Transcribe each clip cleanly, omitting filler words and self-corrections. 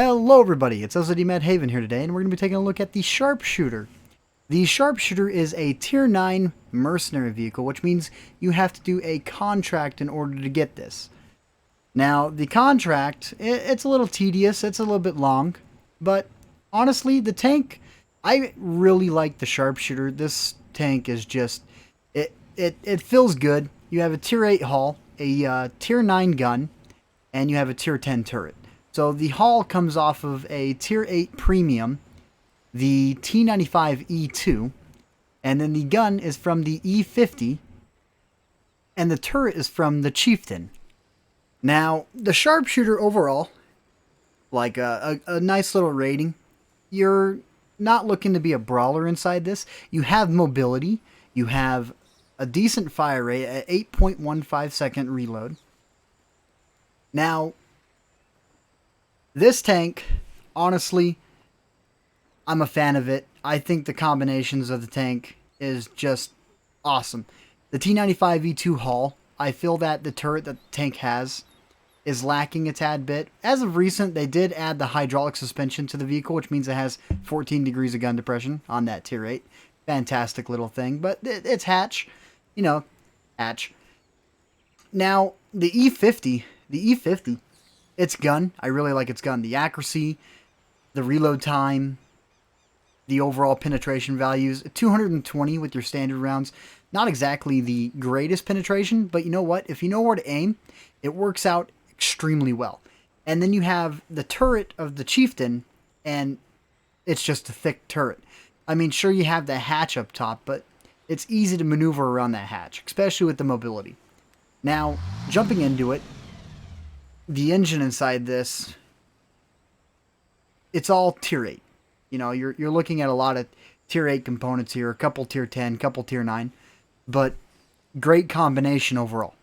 Hello everybody, it's LZD Mad Haven here today, and we're going to be taking a look at the Sharpshooter. The Sharpshooter is a Tier 9 mercenary vehicle, which means you have to do a contract in order to get this. Now, the contract, it's a little tedious, it's a little bit long, but honestly, the tank, I really like the Sharpshooter. This tank is just, it feels good. You have a Tier 8 hull, a Tier 9 gun, and you have a Tier 10 turret. So the hull comes off of a Tier 8 Premium, the T95E2, and then the gun is from the E50, and the turret is from the Chieftain. Now, the Sharpshooter overall, like a nice little rating. You're not looking to be a brawler inside this. You have mobility, you have a decent fire rate at 8.15 second reload. Now, this tank, honestly, I'm a fan of it. I think the combinations of the tank is just awesome. The T95E2 hull, I feel that the turret that the tank has is lacking a tad bit. As of recent, they did add the hydraulic suspension to the vehicle, which means it has 14 degrees of gun depression on that Tier 8. Fantastic little thing, but it's hatch. You know, hatch. Now, the E50, its gun, I really like its gun. The accuracy, the reload time, the overall penetration values. 220 with your standard rounds. Not exactly the greatest penetration, but you know what? If you know where to aim, it works out extremely well. And then you have the turret of the Chieftain, and it's just a thick turret. I mean, sure, you have the hatch up top, but it's easy to maneuver around that hatch, especially with the mobility. Now, jumping into it, the engine inside this, it's all Tier 8. You know, you're looking at a lot of Tier 8 components here, a couple Tier 10, couple Tier 9, but great combination overall.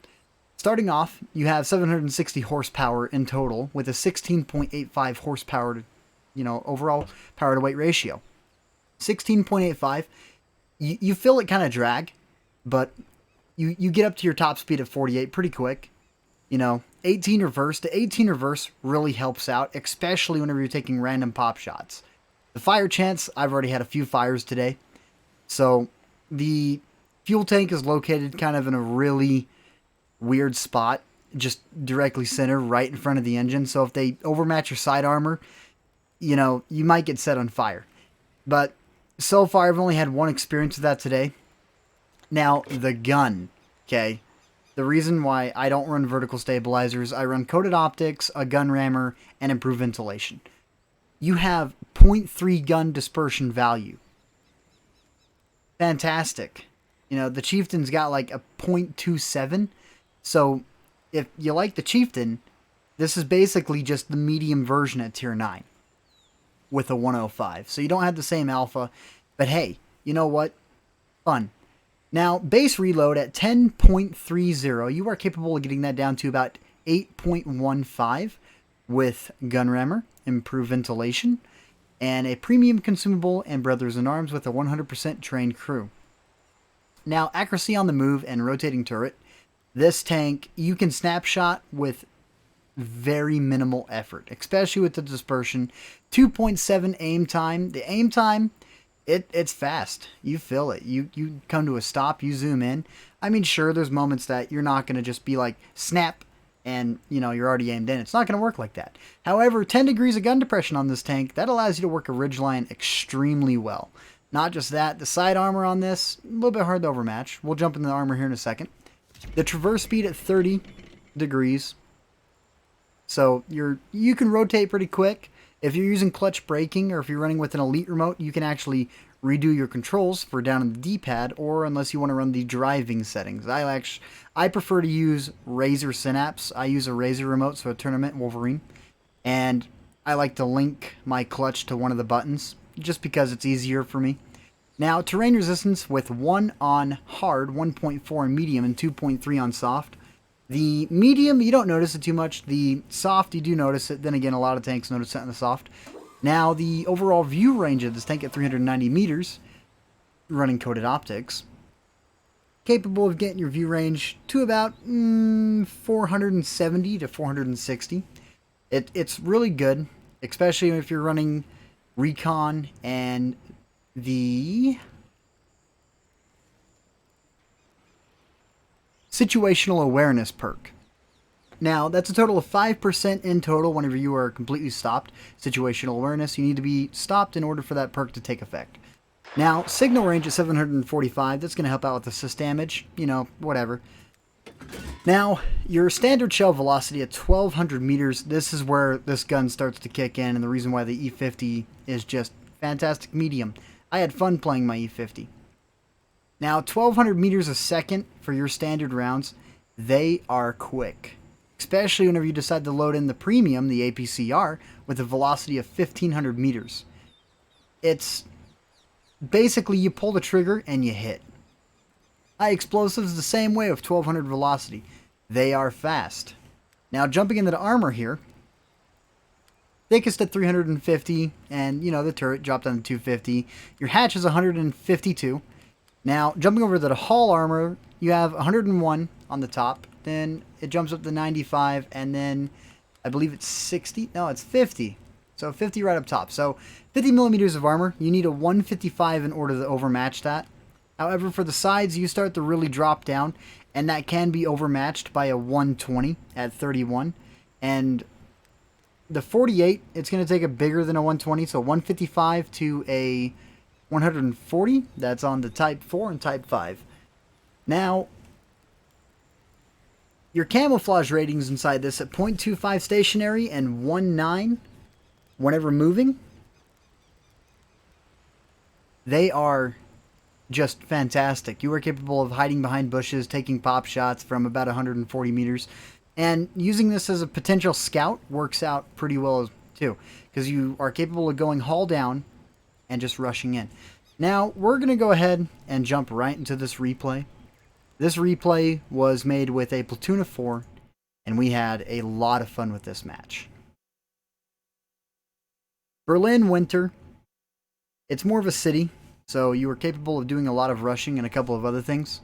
Starting off, you have 760 horsepower in total with a 16.85 horsepower to, overall power to weight ratio. 16.85, you feel it kind of drag, but you get up to your top speed of 48 pretty quick. 18 reverse. The 18 reverse really helps out, especially whenever you're taking random pop shots. The fire chance, I've already had a few fires today. So the fuel tank is located kind of in a really weird spot, just directly center, right in front of the engine. So if they overmatch your side armor, you might get set on fire. But so far, I've only had one experience with that today. Now, the gun, okay? The reason why I don't run vertical stabilizers, I run coated optics, a gun rammer, and improved ventilation. You have 0.3 gun dispersion value. Fantastic. The Chieftain's got like a 0.27. So, if you like the Chieftain, this is basically just the medium version at Tier 9 with a 105. So you don't have the same alpha, but hey, you know what? Fun. Now, base reload at 10.30, you are capable of getting that down to about 8.15 with gun rammer, improved ventilation, and a premium consumable and brothers in arms with a 100% trained crew. Now, accuracy on the move and rotating turret. This tank, you can snapshot with very minimal effort, especially with the dispersion. 2.7 aim time. The aim time, it's fast. You feel it. You come to a stop, you zoom in. I mean, sure, there's moments that you're not going to just be like, snap, and, you're already aimed in. It's not going to work like that. However, 10 degrees of gun depression on this tank, that allows you to work a ridgeline extremely well. Not just that, the side armor on this, a little bit hard to overmatch. We'll jump into the armor here in a second. The traverse speed at 30 degrees. So you can rotate pretty quick. If you're using clutch braking or if you're running with an elite remote, you can actually redo your controls for down in the D-pad, or unless you want to run the driving settings. I prefer to use Razer Synapse. I use a Razer remote, so a Tournament Wolverine. And I like to link my clutch to one of the buttons, just because it's easier for me. Now, terrain resistance with 1 on hard, 1.4 on medium, and 2.3 on soft. The medium, you don't notice it too much. The soft, you do notice it. Then again, a lot of tanks notice it in the soft. Now, the overall view range of this tank at 390 meters, running coated optics, capable of getting your view range to about 470 to 460. It's really good, especially if you're running recon and the situational awareness perk. Now, that's a total of 5% in total whenever you are completely stopped. Situational awareness, you need to be stopped in order for that perk to take effect. Now, signal range at 745, that's going to help out with assist damage, you know, whatever. Now, your standard shell velocity at 1200 meters, this is where this gun starts to kick in, and the reason why the E50 is just fantastic medium. I had fun playing my E50. Now, 1200 meters a second for your standard rounds, they are quick. Especially whenever you decide to load in the premium, the APCR, with a velocity of 1500 meters. It's basically you pull the trigger and you hit. High explosives the same way with 1200 velocity. They are fast. Now jumping into the armor here. Thickest at 350, and you know the turret dropped down to 250. Your hatch is 152. Now jumping over to the hull armor, you have 101 on the top. Then it jumps up to 95, and then I believe it's 60. No, it's 50. So 50 right up top. So 50 millimeters of armor. You need a 155 in order to overmatch that. However, for the sides, you start to really drop down, and that can be overmatched by a 120 at 31. And the 48, it's going to take a bigger than a 120, so 155 to a 140. That's on the Type 4 and Type 5. Now, your camouflage ratings inside this at 0.25 stationary and 1.9 whenever moving, they are just fantastic. You are capable of hiding behind bushes, taking pop shots from about 140 meters, and using this as a potential scout works out pretty well too, because you are capable of going hull down and just rushing in. Now, we're going to go ahead and jump right into this replay. This replay was made with a platoon of 4, and we had a lot of fun with this match. Berlin Winter, it's more of a city, so you were capable of doing a lot of rushing and a couple of other things.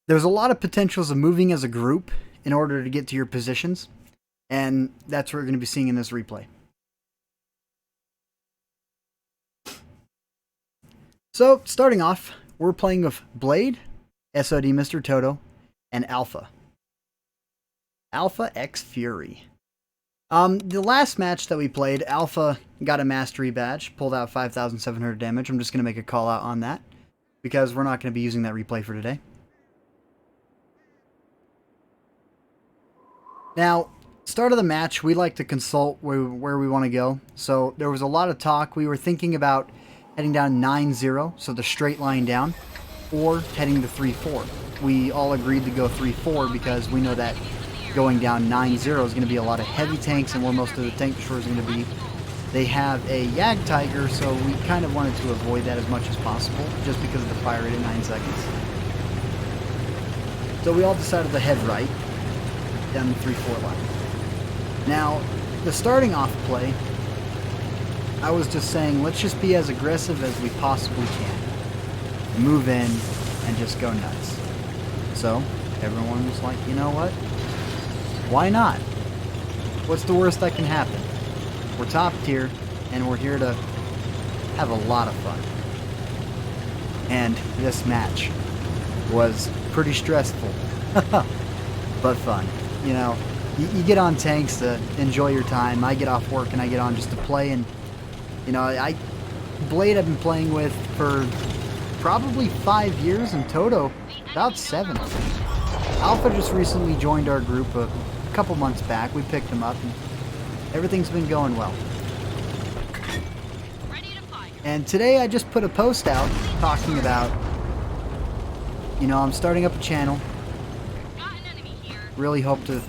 There's a lot of potentials of moving as a group in order to get to your positions, and that's what we're going to be seeing in this replay. So, starting off, we're playing with Blade, SOD Mr. Toto, and Alpha. Alpha X Fury. The last match that we played, Alpha got a mastery badge, pulled out 5,700 damage. I'm just going to make a call out on that, because we're not going to be using that replay for today. Now, start of the match, we like to consult where we want to go. So there was a lot of talk. We were thinking about heading down 9-0, so the straight line down, or heading to 3-4. We all agreed to go 3-4 because we know that going down 9-0 is going to be a lot of heavy tanks, and where most of the tank destroyers are going to be. They have a Yag Tiger, so we kind of wanted to avoid that as much as possible, just because of the fire rate at 9 seconds. So we all decided to head right, down the 3-4 line. Now, the starting off play, I was just saying, let's just be as aggressive as we possibly can. Move in and just go nuts. So, everyone was like, you know what? Why not? What's the worst that can happen? We're top tier, and we're here to have a lot of fun. And this match was pretty stressful, but fun. You know, you get on tanks to enjoy your time. I get off work and I get on just to play, and you know, Blade I've been playing with for probably 5 years, and Toto about 7. Alpha just recently joined our group a couple months back. We picked him up, and everything's been going well. And today I just put a post out talking about, you know, I'm starting up a channel. Really hope to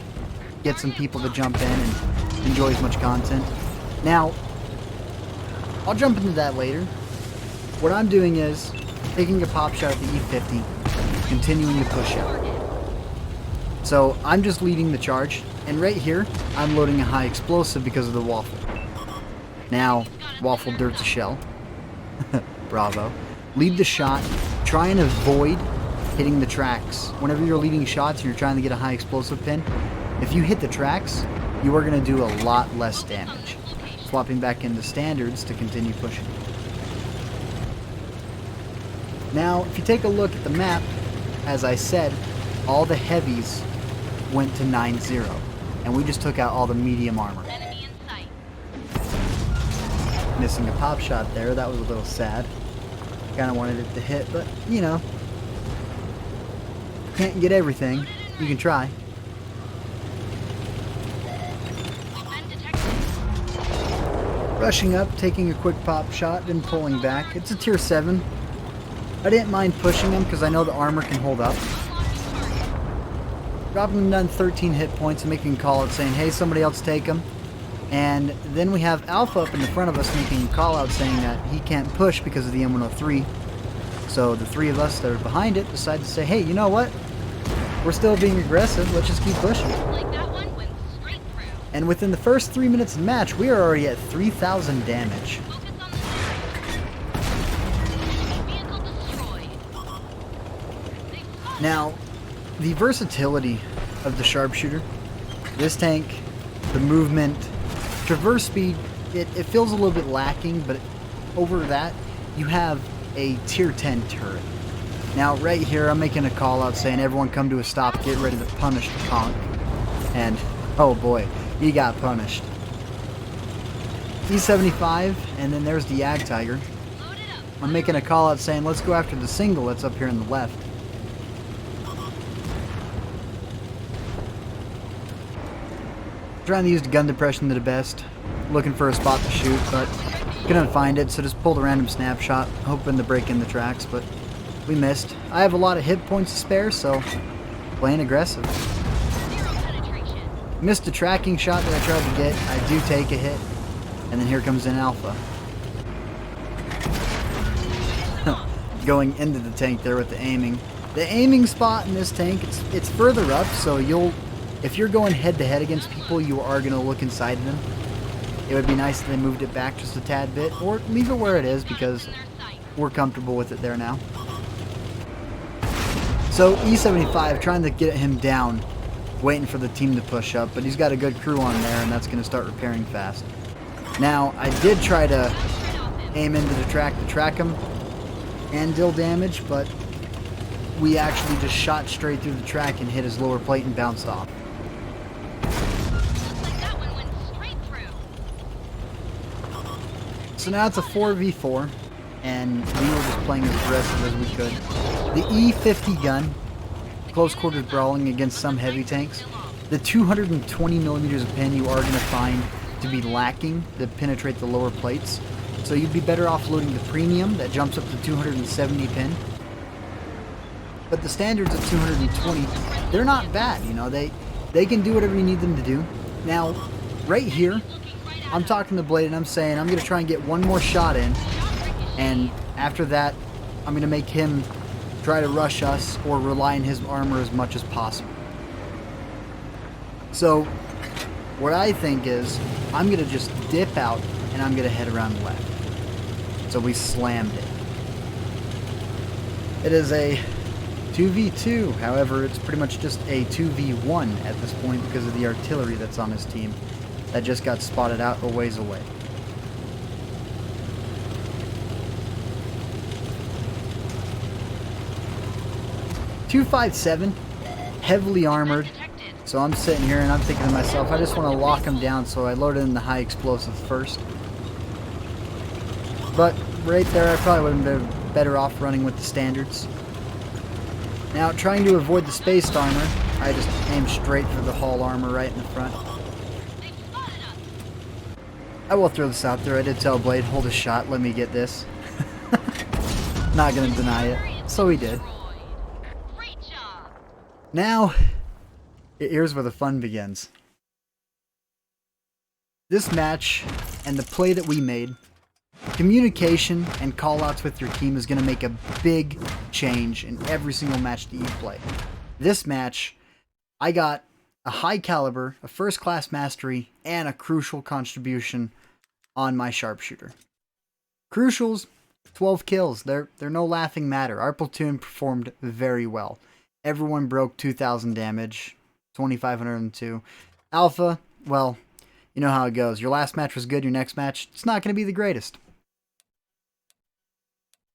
get some people to jump in and enjoy as much content. Now, I'll jump into that later. What I'm doing is taking a pop shot at the E50, continuing to push out. So I'm just leading the charge, and right here, I'm loading a high explosive because of the waffle. Now, waffle dirt's a shell. Bravo. Lead the shot, try and avoid hitting the tracks. Whenever you're leading shots and you're trying to get a high explosive pin, if you hit the tracks, you are going to do a lot less damage. swapping back into standards to continue pushing. Now, if you take a look at the map, as I said, all the heavies went to 9-0, and we just took out all the medium armor. Enemy in sight. Missing a pop shot there, that was a little sad. Kind of wanted it to hit, but, you know, can't get everything. You can try. Rushing up, taking a quick pop shot, then pulling back. It's a tier 7. I didn't mind pushing him because I know the armor can hold up. Dropping him down 13 hit points and making a call out saying, hey, somebody else take him. And then we have Alpha up in the front of us making a call out saying that he can't push because of the M103. So the three of us that are behind it decide to say, hey, you know what? We're still being aggressive. Let's just keep pushing. Like that one went straight through. And within the first 3 minutes of the match, we are already at 3,000 damage. Focus on the target. Vehicle destroyed. They spotted Now, the versatility of the Sharpshooter, this tank, the movement, traverse speed, it feels a little bit lacking, but over that, you have a tier 10 turret. Now, right here, I'm making a call out saying, everyone come to a stop, get ready to punish the conch. And, oh boy, he got punished. E75, and then there's the Yag Tiger. Load it up. I'm making a call out saying, let's go after the single that's up here on the left. Trying to use the gun depression to the best. Looking for a spot to shoot, but couldn't find it, so just pulled a random snapshot, hoping to break in the tracks, but we missed. I have a lot of hit points to spare, so playing aggressive. Zero penetration. Missed a tracking shot that I tried to get. I do take a hit, and then here comes in Alpha. Going into the tank there with the aiming. The aiming spot in this tank, it's further up, so if you're going head to head against people, you are going to look inside them. It would be nice if they moved it back just a tad bit, or leave it where it is because we're comfortable with it there now. So E75 trying to get him down, waiting for the team to push up, but he's got a good crew on there and that's going to start repairing fast. Now, I did try to aim into the track to track him and deal damage, but we actually just shot straight through the track and hit his lower plate and bounced off. Like that one went straight through. So now it's a 4v4, and we were just playing as aggressive as we could. The E50 gun, close quarters brawling against some heavy tanks. The 220 millimeters of pin you are going to find to be lacking to penetrate the lower plates. So you'd be better off loading the premium that jumps up to 270 pin. But the standards of 220, they're not bad, you know, they can do whatever you need them to do. Now, right here, I'm talking to Blade and I'm saying I'm going to try and get one more shot in, and after that, I'm going to make him try to rush us or rely on his armor as much as possible. So, what I think is, I'm going to just dip out and I'm going to head around left. So we slammed it. It is a 2v2, however, it's pretty much just a 2v1 at this point because of the artillery that's on his team that just got spotted out a ways away. .257, heavily armored, so I'm sitting here and I'm thinking to myself, I just want to lock him down, so I loaded in the high explosive first. But right there, I probably would have been better off running with the standards. Now, trying to avoid the spaced armor, I just aimed straight for the hull armor right in the front. I will throw this out there. I did tell Blade, hold a shot, let me get this. Not gonna deny it. So he did. Now, here's where the fun begins. This match, and the play that we made, communication and callouts with your team is going to make a big change in every single match that you play. This match, I got a high caliber, a first class mastery, and a crucial contribution on my Sharpshooter. Crucials, 12 kills. They're no laughing matter. Our platoon performed very well. Everyone broke 2,000 damage, 2,502. Alpha, well, you know how it goes. Your last match was good, your next match, it's not going to be the greatest.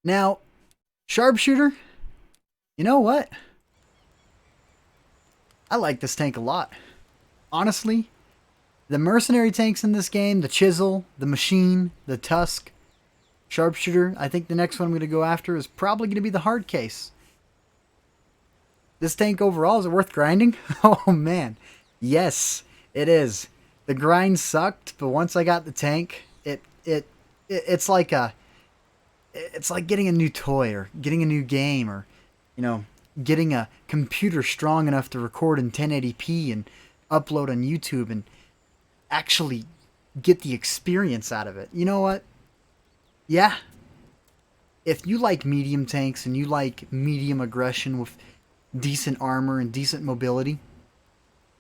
Now, Sharpshooter, you know what? I like this tank a lot. Honestly, the mercenary tanks in this game, the Chisel, the Machine, the Tusk, Sharpshooter, I think the next one I'm going to go after is probably going to be the hard case. This tank overall, is it worth grinding? Oh man, yes, it is. The grind sucked, but once I got the tank, it's like getting a new toy or getting a new game or, you know, getting a computer strong enough to record in 1080p and upload on YouTube and actually get the experience out of it. You know what? Yeah. If you like medium tanks and you like medium aggression with decent armor and decent mobility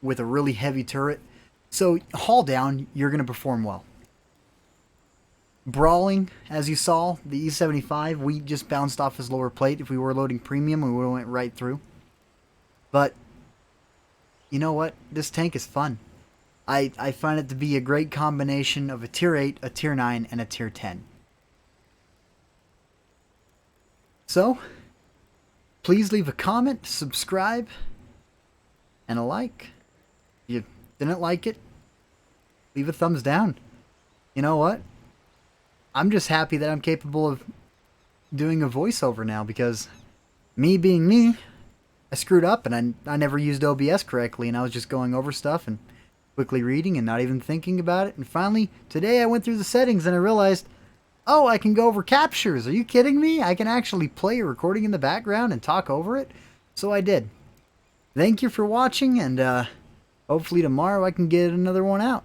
with a really heavy turret, so haul down, you're going to perform well. Brawling, as you saw, the E75, we just bounced off his lower plate. If we were loading premium, we would have went right through. But, you know what? This tank is fun. I find it to be a great combination of a tier 8, a tier 9, and a tier 10. So, please leave a comment, subscribe, and a like. If you didn't like it, leave a thumbs down. You know what? I'm just happy that I'm capable of doing a voiceover now, because me being me, I screwed up and I never used OBS correctly, and I was just going over stuff and quickly reading and not even thinking about it. And finally, today I went through the settings and I realized, oh, I can go over captures. Are you kidding me? I can actually play a recording in the background and talk over it. So I did. Thank you for watching, and hopefully tomorrow I can get another one out.